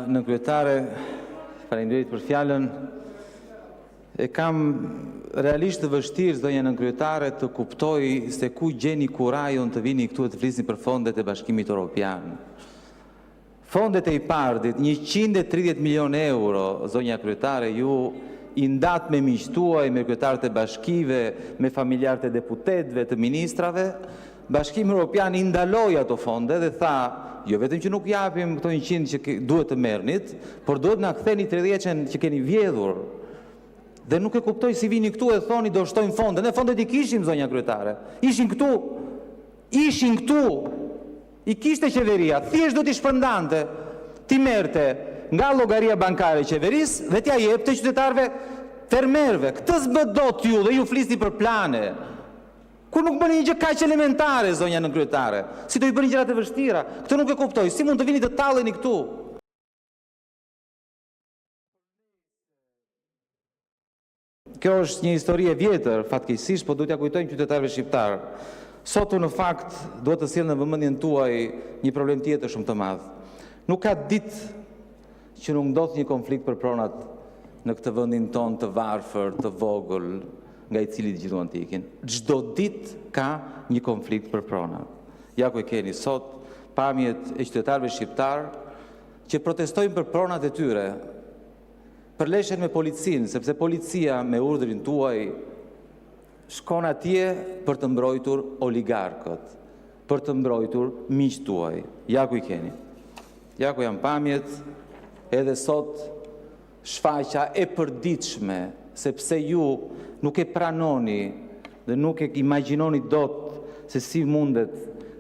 Në kryetare, faleminderit për fjalën, e kam realisht të vështirë, zonja në kryetare, të kuptoj se ku gjeni kurajon të vini këtu e të flisni për fondet e Bashkimit Evropian. Fondet e IPARD-it, 130 milion euro, zonja kryetare, ju i ndat me miqtuaj, me kryetarët e bashkive, me familjarët e deputetëve, të ministrave. Bashkimi Evropian i ndaloi ato fonde dhe tha, jo vetëm që nuk japim këto 100 që duhet të merrnit, por duhet na ktheni 30-ën që keni vjedhur. Dhe nuk e kuptoj si vini këtu e thoni do shtojmë fonde. Ne fondet i kishim, zonja kryetare. Ishin këtu. I kishte qeveria, thjesht do t'i shpërndante, t'i merte nga llogaria bankare e qeverisë dhe t'ja jepte qytetarëve fermerëve. Këtë s'bët dot ju dhe ju flisni për plane. Kur nuk bëni një gjë kaq elementare, zonja në kryetare, si do i bëni gjërat e vështira? Këtë nuk e kuptoj. Si mund të vini të talleni këtu? Kjo është një histori e vjetër, fatkeqësisht, po duhet ja kujtojmë qytetarëve shqiptar. Sot në fakt duhet të sjell në vëmendjen tuaj një problem tjetër shumë të madh. Nuk ka ditë që nuk ndodh një konflikt për pronat në këtë vendin tonë të varfër, të vogël, nga i cili gjithu antikin. Çdo ditë ka një konflikt për prona. Ja ku e keni sot pamjet e qytetarëve shqiptar që protestojnë për pronat e tyre, përleshen me policinë, sepse policia me urdhrin tuaj shkon atje për të mbrojtur oligarkët, për të mbrojtur miqtë tuaj. Ja ku i keni. Ja ku janë pamjet, edhe sot shfaqja e përditshme, sepse ju nuk e pranoni dhe nuk e imagjinoni dot se si mundet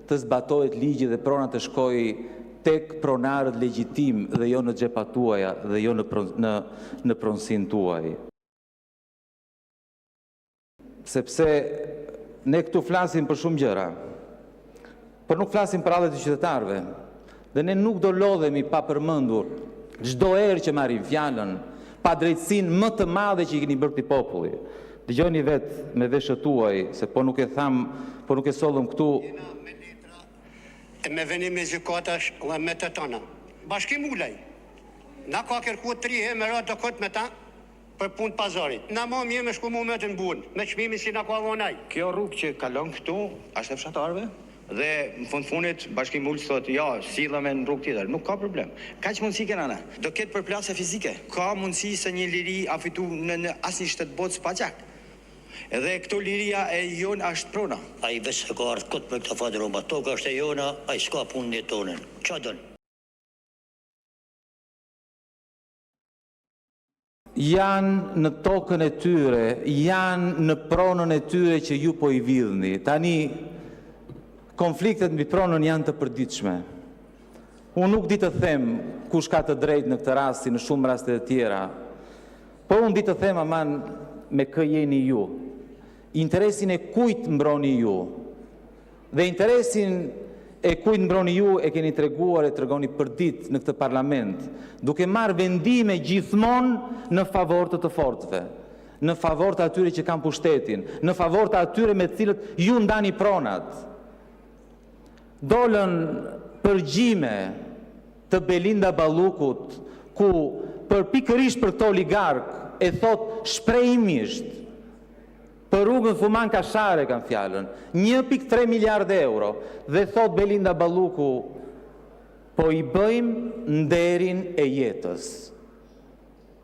të zbatohet ligji dhe prona të shkojë tek pronarët legjitim dhe jo në xhepat tuaja dhe jo në pronësinë tuaj. Sepse ne këtu flasim për shumë gjëra, por nuk flasim për radhët e qytetarëve. Dhe ne nuk do lodhemi pa përmendur çdo herë që marrim fjalën pa drejtësinë më të madhe që i keni bërë këtij populli. Dëgjoni vetë me veshët tuaj, se po nuk e tham, po nuk e sollëm këtu. Me letra, me venim me gjykatash dhe me të tona. Bashkim ulej. Na ka kërkuar 3 herë me radhë dokot me ta për punë pazarit. Na më mirë me shku mu me të në bunë, me çmimin si na ka vonaj. Kjo rrugë që kalon këtu, është e fshatarëve? Dhe në funit Bashkimi Ulës thotë, ja, sillemi në rrugë tjetër, nuk ka problem. Kaq mundësi kena ne. Do ketë përplasje fizike. Ka mundësi se një liri a fitu në asnjë shtet botës pa gjak. Edhe këto liria e jonë është prona. Ai veç se ka ardhur kot me këtë fatë Roma, toka është e jona, ai s'ka punën e tonën. Ç'a don? Janë në tokën e tyre, janë në pronën e tyre që ju po i vidhni. Tani konfliktet mbi pronën janë të përditshme. Unë nuk di të them kush ka të drejtë në këtë rast, si në shumë raste të tjera, por unë di të them aman me kë jeni ju. Interesin e kujt mbroni ju. Dhe interesin e kujt mbroni ju e keni treguar e tregoni përdit në këtë parlament, duke marrë vendime gjithmonë në favor të fortëve, në favor të atyre që kanë pushtetin, në favor të atyre me të cilët ju ndani pronat. Dolën përgjime të Belinda Ballukut, ku pikërisht për të oligark e thot shprehimisht, për rrugën Thuman Kashare kanë fjalën, 1.3 miliard euro, dhe thot Belinda Balluku, po i bëjmë nderin e jetës.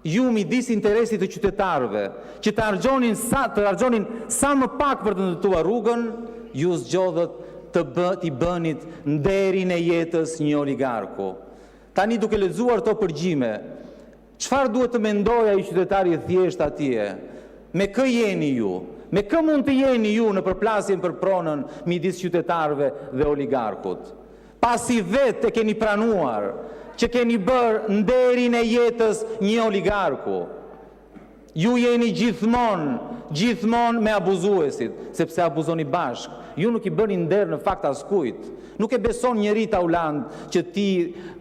Ju midis interesit të qytetarëve, që të harxhonin sa më pak për të ndërtuar rrugën, ju zgjodhët t'i bënit nderin e jetës një oligarku. Tani duke lexuar këto përgjime, çfarë duhet të mendojë ai qytetari thjesht atje? Me kë jeni ju? Me kë mund të jeni ju në përplasjen për pronën midis qytetarëve dhe oligarkut? Pasi vetë e keni pranuar që keni bërë nderin e jetës një oligarku. Ju jeni gjithmonë me abuzuesit, sepse abuzoni bashk. Ju nuk i bëni nder në fakt askujt. Nuk e beson njeri Tauland që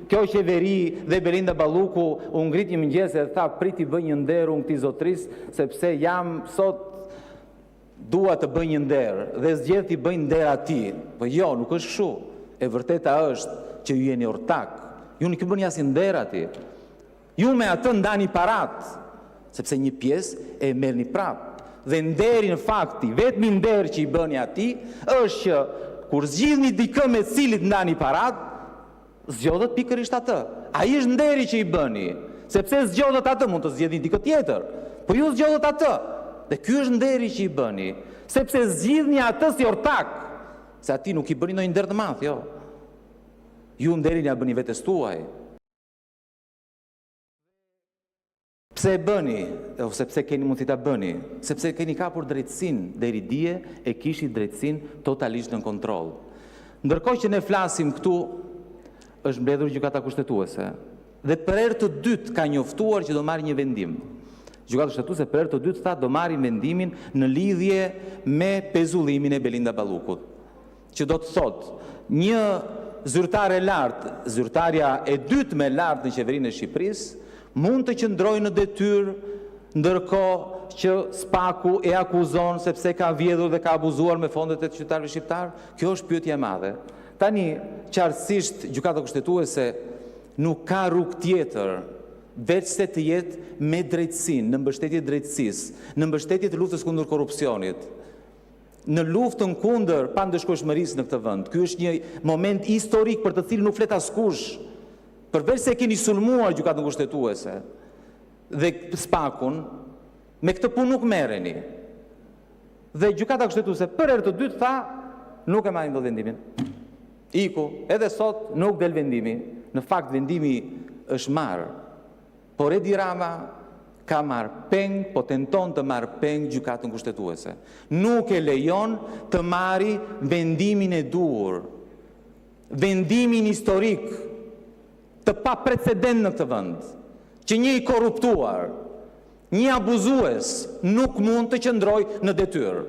kjo qeveri dhe Belinda Balluku u ngrit një mëngjes e tha priti bëj një nder unë këtij zotris, sepse jam sot dua të bëj një nder dhe zgjedh i bëj nder atij. Po jo, nuk është kështu. E vërteta është që ju jeni ortak. Ju nuk i bëni asnjë nder ati. Ju me atë ndani parat, sepse një pjesë e merrni prap. Dhe nderi në fakti, vetmi nder që i bëni ati, është që kur zgjidhni dikë me cilit ndani parat, zgjodhet pikërisht atë. Ai është nderi që i bëni, sepse zgjodhet atë, mund të zgjidhni dikë tjetër, po ju zgjodhet atë. Dhe ky është nderi që i bëni, sepse zgjidhni atë si ortak, se ati nuk i bëni ndonjë nder të madh, jo. Ju nderin ja bëni vetes tuaj. Pse e bëni, ose pse keni mundësi ta bëni? Sepse keni kapur drejtësinë, deri dje e kishit drejtësinë totalisht në kontroll. Ndërkohë që ne flasim këtu, është mbledhur gjykata kushtetuese dhe për herë të dytë ka njoftuar që do marrë një vendim. Gjykata kushtetuese për herë të dytë tha do marrë vendimin në lidhje me pezullimin e Belinda Ballukut, që do të thotë një zyrtare lartë, zyrtarja e dytë më e lartë në qeverinë e Shqipërisë, mund të qëndrojë në detyrë, ndërkohë që Spaku e akuzon sepse ka vjedhur dhe ka abuzuar me fondet e të qytetarëve shqiptar. Kjo është pyetje e madhe. Tani, qartësisht, gjykata kushtetuese nuk ka rrugë tjetër veç se të jetë me drejtësinë, në mbështetje drejtësisë, në mbështetje të luftës kundër korrupsionit, në luftën kundër pandëshkueshmërisë në këtë vend. Ky është një moment historik për të cilin nuk flet askush. Përveç se keni sulmuar gjykatën kushtetuese dhe Spakun, me këtë punë nuk merreni. Dhe gjykata kushtetuese për herë të dytë tha, nuk e marrin dot vendimin. Iku, edhe sot nuk del vendimi. Në fakt vendimi është marrë, por Edi Rama ka marrë peng, po tenton të marrë peng gjykatën kushtetuese. Nuk e lejon të marri vendimin e duhur, vendimin historik, të pa precedent në këtë vend, që një i korruptuar, një abuzues nuk mund të qëndrojë në detyrë.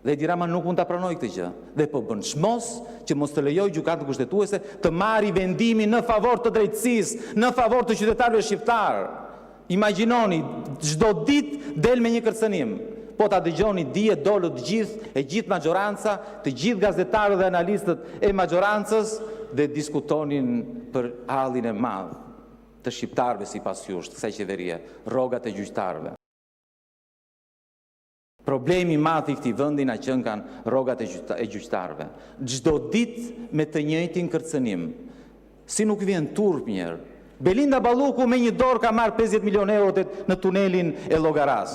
Dhe Edi Rama nuk mund ta pranojë këtë gjë, dhe po bën çmos që mos të lejojë gjykata kushtetuese të marrë vendimin në favor të drejtësisë, në favor të qytetarëve shqiptar. Imagjinoni, çdo ditë del me një kërcënim. Po ta dëgjoni dije dolët gjithë majoranca, të gjithë gazetarët dhe analistët e majorancës dhe diskutonin për hallin e madh të shqiptarëve sipas jush, kësaj qeverie, rrogat e gjyqtarëve. Problemi i madh i këtij vendi na qenë kanë rrogat e gjyqtarëve. Çdo ditë me të njëjtin kërcënim. Si nuk vjen turp njerë. Belinda Balluku me një dorë ka marrë 50 milion euro në tunelin e Llogaras.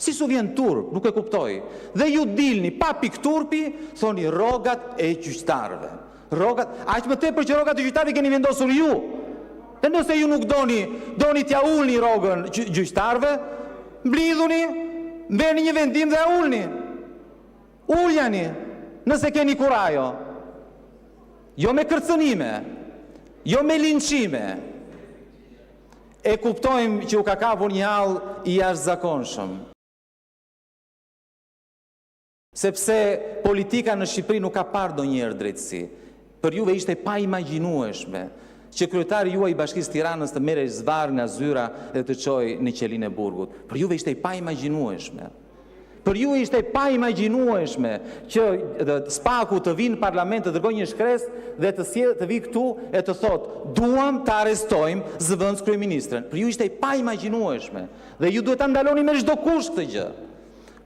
Si su vjen turp, nuk e kuptoj. Dhe ju dilni pa pikturpi, thoni rrogat e gjyqtarëve. Rrogat, aq më tepër që rrogat e gjyqtarëve keni vendosur ju. Dhe nëse ju nuk doni t'ja ulni rrogën gjyqtarëve, mblidhuni, mbeni një vendim dhe ulni. Uljani, nëse keni kurajo. Jo me kërcënime, jo me linçime. E kuptojmë që u ka kapur një hall i jashtëzakonshëm. Sepse politika në Shqipëri nuk ka parë ndonjëherë drejtësi. Për juve ishte pa imagjinueshme që kryetari juaj i Bashkisë Tiranës të merrej zvarr nga zyra dhe të çojë në qelinë e Burgut. Për juve ishte pa imagjinueshme. Për ju ishte pa imagjinueshme që Spaku të vinë në parlament të dërgojë një shkresë dhe të vi këtu e të thotë duam të arrestojmë zëvendës kryeministrën. Për ju ishte pa imagjinueshme dhe ju duhet ta ndaloni me çdo kusht këtë gjë.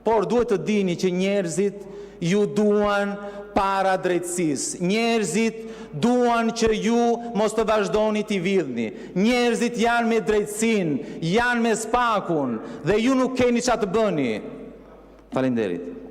Por duhet të dini që njerëzit ju duan para drejtësisë. Njerëzit duan që ju mos të vazhdoni t'i vidhni. Njerëzit janë me drejtësinë, janë me Spakun dhe ju nuk keni çfarë të bëni. Faleminderit.